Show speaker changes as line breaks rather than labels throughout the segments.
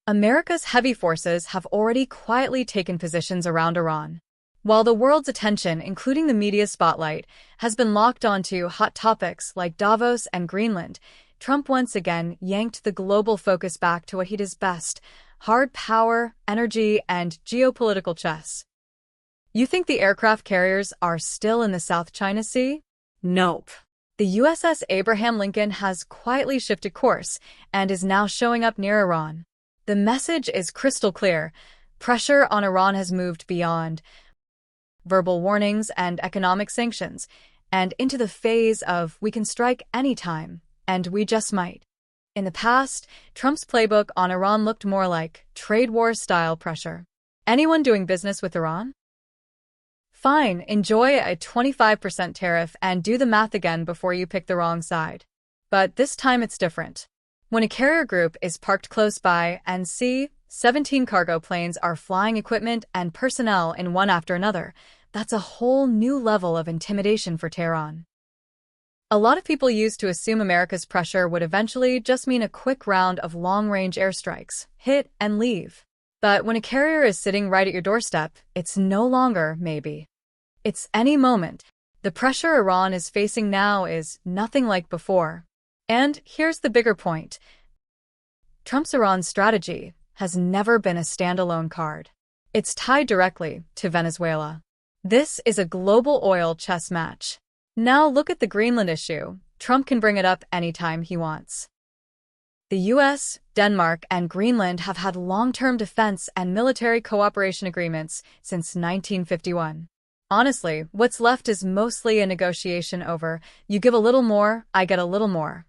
America's heavy forces have already quietly taken positions around Iran. While the world's attention, including the media spotlight, has been locked onto hot topics like Davos and Greenland, Trump once again yanked the global focus back to what he does best: hard power, energy, and geopolitical chess. You think the aircraft carriers are still in the South China Sea? Nope. The USS Abraham Lincoln has quietly shifted course and is now showing up near Iran. The message is crystal clear. Pressure on Iran has moved beyond verbal warnings and economic sanctions and into the phase of "we can strike anytime, and we just might." In the past, Trump's playbook on Iran looked more like trade war-style pressure. Anyone doing business with Iran? Fine, enjoy a 25% tariff and do the math again before you pick the wrong side. But this time it's different. When a carrier group is parked close by and 17 cargo planes are flying equipment and personnel in one after another, that's a whole new level of intimidation for Tehran. A lot of people used to assume America's pressure would eventually just mean a quick round of long-range airstrikes, hit and leave. But when a carrier is sitting right at your doorstep, it's no longer maybe. It's any moment. The pressure Iran is facing now is nothing like before. And here's the bigger point. Trump's Iran strategy has never been a standalone card. It's tied directly to Venezuela. This is a global oil chess match. Now look at the Greenland issue. Trump can bring it up anytime he wants. The US, Denmark, and Greenland have had long-term defense and military cooperation agreements since 1951. Honestly, what's left is mostly a negotiation over, you give a little more, I get a little more.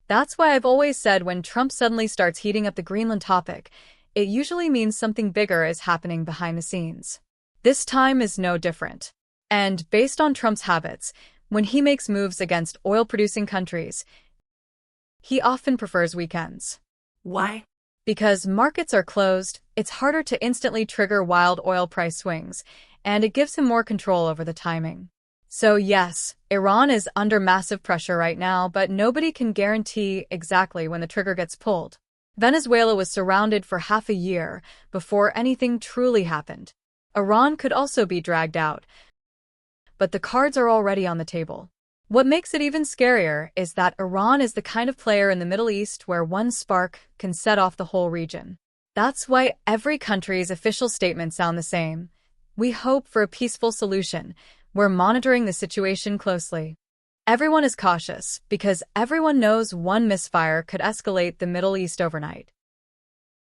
That's why I've always said when Trump suddenly starts heating up the Greenland topic, it usually means something bigger is happening behind the scenes. This time is no different. And based on Trump's habits, when he makes moves against oil-producing countries, he often prefers weekends.
Why?
Because markets are closed, it's harder to instantly trigger wild oil price swings, and it gives him more control over the timing. So yes, Iran is under massive pressure right now, but nobody can guarantee exactly when the trigger gets pulled. Venezuela was surrounded for half a year before anything truly happened. Iran could also be dragged out, but the cards are already on the table. What makes it even scarier is that Iran is the kind of player in the Middle East where one spark can set off the whole region. That's why every country's official statements sound the same. We hope for a peaceful solution. We're monitoring the situation closely. Everyone is cautious because everyone knows one misfire could escalate the Middle East overnight.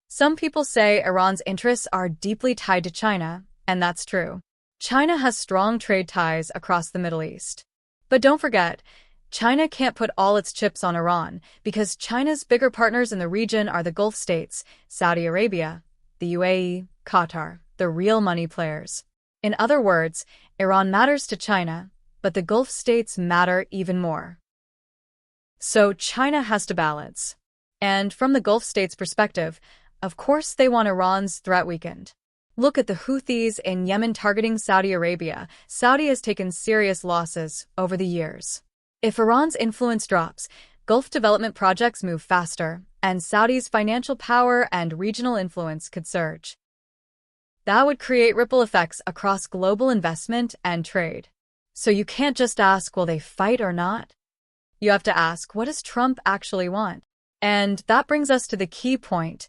Some people say Iran's interests are deeply tied to China, and that's true. China has strong trade ties across the Middle East. But don't forget, China can't put all its chips on Iran because China's bigger partners in the region are the Gulf states, Saudi Arabia, the UAE, Qatar, the real money players. In other words, Iran matters to China, but the Gulf states matter even more. So China has to balance. And from the Gulf states' perspective, of course they want Iran's threat weakened. Look at the Houthis in Yemen targeting Saudi Arabia. Saudi has taken serious losses over the years. If Iran's influence drops, Gulf development projects move faster, and Saudi's financial power and regional influence could surge. That would create ripple effects across global investment and trade. So you can't just ask, will they fight or not? You have to ask, what does Trump actually want? And that brings us to the key point.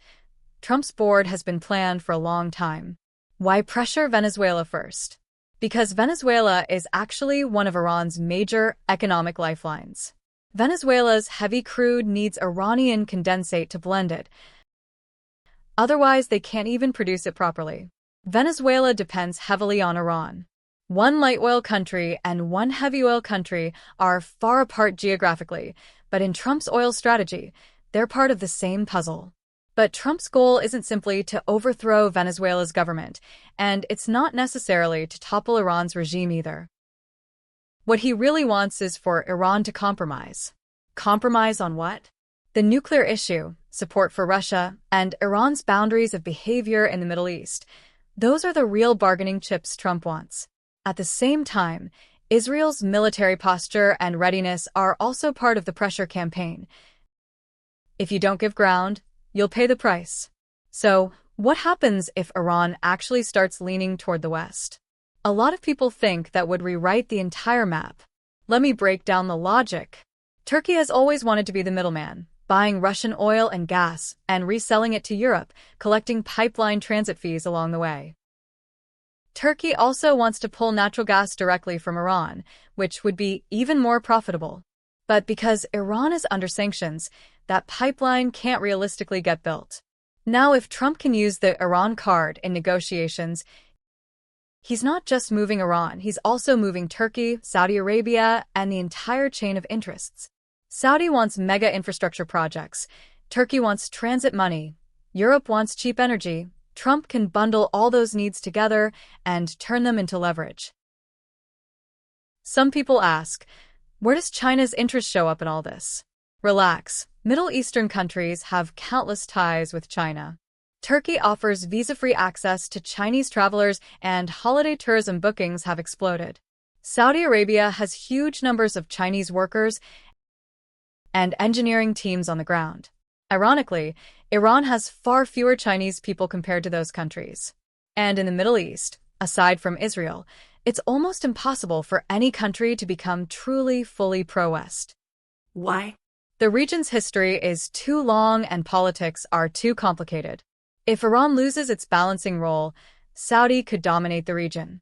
Trump's board has been planned for a long time. Why pressure Venezuela first? Because Venezuela is actually one of Iran's major economic lifelines. Venezuela's heavy crude needs Iranian condensate to blend it. Otherwise, they can't even produce it properly. Venezuela depends heavily on Iran. One light oil country and one heavy oil country are far apart geographically, but in Trump's oil strategy, they're part of the same puzzle. But Trump's goal isn't simply to overthrow Venezuela's government, and it's not necessarily to topple Iran's regime either. What he really wants is for Iran to compromise. Compromise on what? The nuclear issue, support for Russia, and Iran's boundaries of behavior in the Middle East. Those are the real bargaining chips Trump wants. At the same time, Israel's military posture and readiness are also part of the pressure campaign. If you don't give ground, you'll pay the price. So, what happens if Iran actually starts leaning toward the West? A lot of people think that would rewrite the entire map. Let me break down the logic. Turkey has always wanted to be the middleman, buying Russian oil and gas and reselling it to Europe, collecting pipeline transit fees along the way. Turkey also wants to pull natural gas directly from Iran, which would be even more profitable. But because Iran is under sanctions, that pipeline can't realistically get built. Now, if Trump can use the Iran card in negotiations, he's not just moving Iran, he's also moving Turkey, Saudi Arabia, and the entire chain of interests. Saudi wants mega infrastructure projects. Turkey wants transit money. Europe wants cheap energy. Trump can bundle all those needs together and turn them into leverage. Some people ask, where does China's interest show up in all this? Relax. Middle Eastern countries have countless ties with China. Turkey offers visa-free access to Chinese travelers, and holiday tourism bookings have exploded. Saudi Arabia has huge numbers of Chinese workers and engineering teams on the ground. Ironically, Iran has far fewer Chinese people compared to those countries. And in the Middle East, aside from Israel, it's almost impossible for any country to become truly, fully pro-West.
Why?
The region's history is too long and politics are too complicated. If Iran loses its balancing role, Saudi could dominate the region.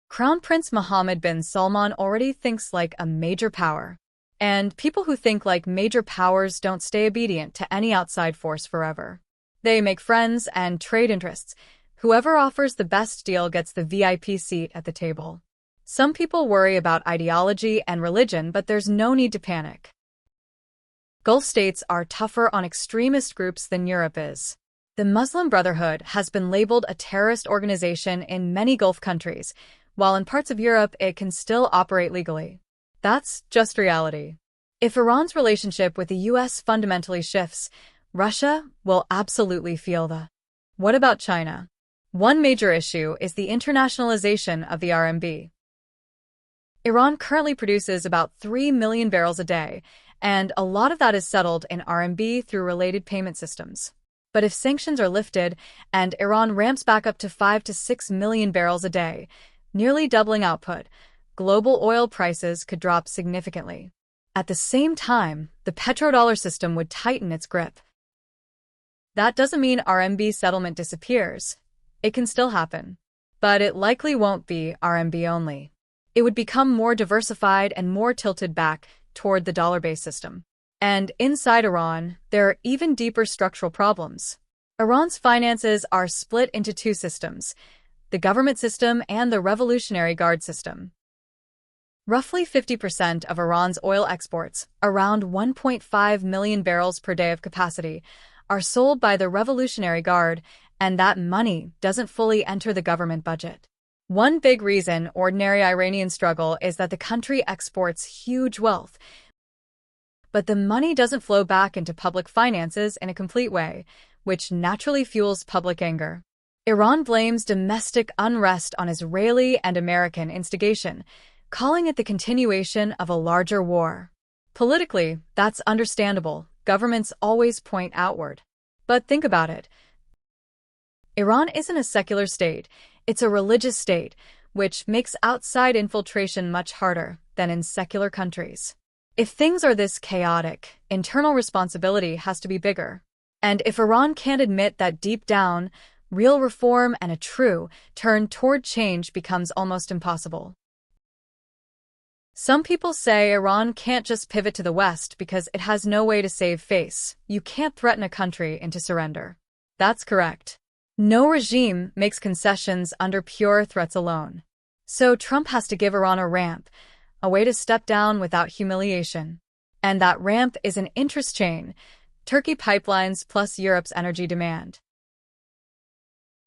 Crown Prince Mohammed bin Salman already thinks like a major power. And people who think like major powers don't stay obedient to any outside force forever. They make friends and trade interests. Whoever offers the best deal gets the VIP seat at the table. Some people worry about ideology and religion, but there's no need to panic. Gulf states are tougher on extremist groups than Europe is. The Muslim Brotherhood has been labeled a terrorist organization in many Gulf countries, while in parts of Europe it can still operate legally. That's just reality. If Iran's relationship with the US fundamentally shifts, Russia will absolutely feel the. What about China? One major issue is the internationalization of the RMB. Iran currently produces about 3 million barrels a day, and a lot of that is settled in RMB through related payment systems. But if sanctions are lifted and Iran ramps back up to 5 to 6 million barrels a day, nearly doubling output, global oil prices could drop significantly. At the same time, the petrodollar system would tighten its grip. That doesn't mean RMB settlement disappears. It can still happen. But it likely won't be RMB only. It would become more diversified and more tilted back toward the dollar-based system. And inside Iran, there are even deeper structural problems. Iran's finances are split into two systems, the government system and the Revolutionary Guard system. Roughly 50% of Iran's oil exports, around 1.5 million barrels per day of capacity, are sold by the Revolutionary Guard, and that money doesn't fully enter the government budget. One big reason ordinary Iranians struggle is that the country exports huge wealth, but the money doesn't flow back into public finances in a complete way, which naturally fuels public anger. Iran blames domestic unrest on Israeli and American instigation, calling it the continuation of a larger war. Politically, that's understandable. Governments always point outward. But think about it. Iran isn't a secular state, it's a religious state, which makes outside infiltration much harder than in secular countries. If things are this chaotic, internal responsibility has to be bigger. And if Iran can't admit that deep down, real reform and a true turn toward change becomes almost impossible. Some people say Iran can't just pivot to the West because it has no way to save face. You can't threaten a country into surrender. That's correct. No regime makes concessions under pure threats alone. So Trump has to give Iran a ramp, a way to step down without humiliation. And that ramp is an interest chain, Turkey pipelines plus Europe's energy demand.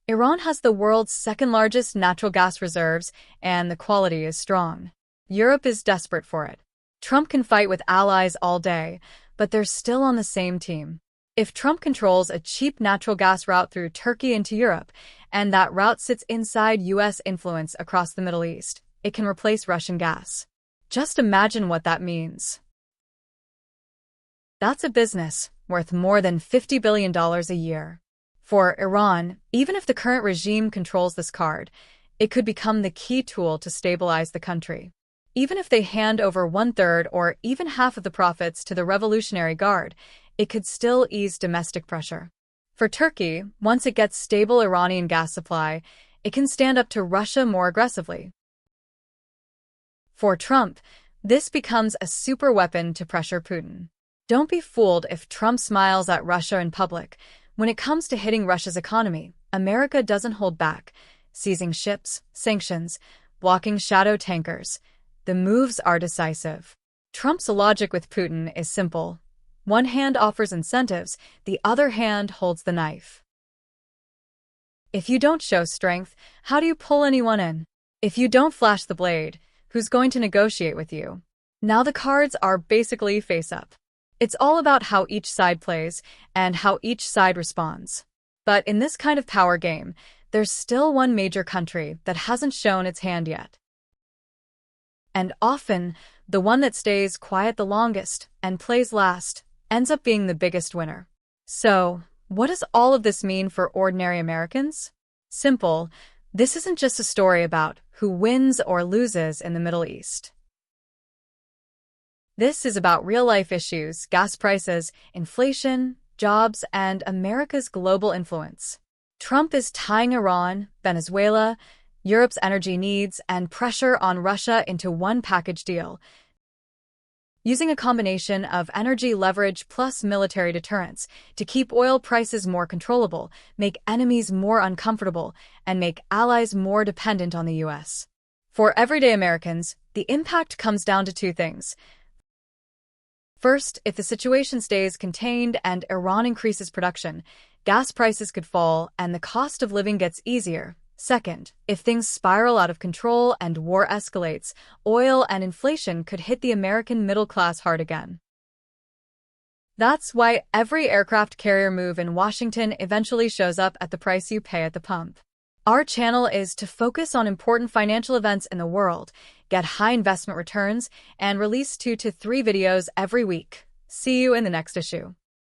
Iran has the world's second-largest natural gas reserves, and the quality is strong. Europe is desperate for it. Trump can fight with allies all day, but they're still on the same team. If Trump controls a cheap natural gas route through Turkey into Europe, and that route sits inside U.S. influence across the Middle East, it can replace Russian gas. Just imagine what that means. That's a business, worth more than $50 billion a year. For Iran, even if the current regime controls this card, it could become the key tool to stabilize the country. Even if they hand over one-third or even half of the profits to the Revolutionary Guard, it could still ease domestic pressure. For Turkey, once it gets stable Iranian gas supply, it can stand up to Russia more aggressively. For Trump, this becomes a super weapon to pressure Putin. Don't be fooled if Trump smiles at Russia in public. When it comes to hitting Russia's economy, America doesn't hold back, seizing ships, sanctions, blocking shadow tankers. The moves are decisive. Trump's logic with Putin is simple. One hand offers incentives, the other hand holds the knife. If you don't show strength, how do you pull anyone in? If you don't flash the blade, who's going to negotiate with you? Now the cards are basically face-up. It's all about how each side plays and how each side responds. But in this kind of power game, there's still one major country that hasn't shown its hand yet. And often, the one that stays quiet the longest and plays last ends up being the biggest winner. So, what does all of this mean for ordinary Americans? Simple. This isn't just a story about who wins or loses in the Middle East. This is about real-life issues, gas prices, inflation, jobs, and America's global influence. Trump is tying Iran, Venezuela, Europe's energy needs, and pressure on Russia into one package deal, using a combination of energy leverage plus military deterrence to keep oil prices more controllable, make enemies more uncomfortable, and make allies more dependent on the U.S. For everyday Americans, the impact comes down to two things. First, if the situation stays contained and Iran increases production, gas prices could fall and the cost of living gets easier. Second, if things spiral out of control and war escalates, oil and inflation could hit the American middle class hard again. That's why every aircraft carrier move in Washington eventually shows up at the price you pay at the pump. Our channel is to focus on important financial events in the world, get high investment returns, and release 2 to 3 videos every week. See you in the next issue.